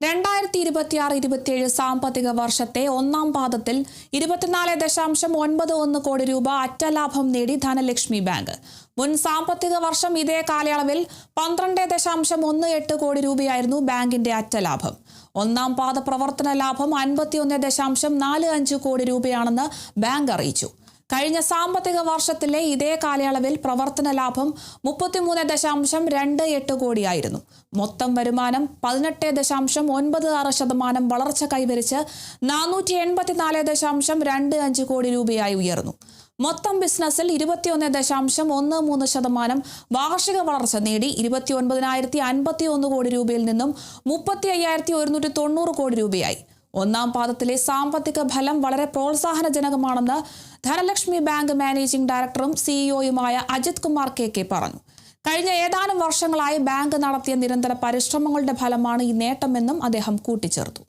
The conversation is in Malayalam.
2026-27 സാമ്പത്തിക വർഷത്തെ ഒന്നാം പാദത്തിൽ 24.91 കോടി രൂപ അറ്റലാഭം നേടി ധനലക്ഷ്മി ബാങ്ക്. മുൻ സാമ്പത്തിക വർഷം ഇതേ കാലയളവിൽ 12.18 കോടി രൂപയായിരുന്നു ബാങ്കിന്റെ അറ്റലാഭം. ഒന്നാം പാദ പ്രവർത്തന ലാഭം 51.45 കോടി രൂപയാണെന്ന് ബാങ്ക് അറിയിച്ചു. കഴിഞ്ഞ സാമ്പത്തിക വർഷത്തിലെ ഇതേ കാലയളവിൽ പ്രവർത്തന ലാഭം 33.28 കോടിയായിരുന്നു. മൊത്തം വരുമാനം 18.96% വളർച്ച കൈവരിച്ച് 484.25 കോടി രൂപയായി ഉയർന്നു. മൊത്തം ബിസിനസ്സിൽ 21.13% വാർഷിക വളർച്ച നേടി 29,051 കോടി രൂപയിൽ നിന്നും 35,190 കോടി രൂപയായി. ഒന്നാം പാദത്തിലെ സാമ്പത്തിക ഫലം വളരെ പ്രോത്സാഹനജനകമാണെന്ന് ധനലക്ഷ്മി ബാങ്ക് മാനേജിംഗ് ഡയറക്ടറും സിഇഒയുമായ അജിത് കുമാർ കെ പറഞ്ഞു. കഴിഞ്ഞ ഏതാനും വർഷങ്ങളായി ബാങ്ക് നടത്തിയ നിരന്തര പരിശ്രമങ്ങളുടെ ഫലമാണ് ഈ നേട്ടമെന്നും അദ്ദേഹം കൂട്ടിച്ചേർത്തു.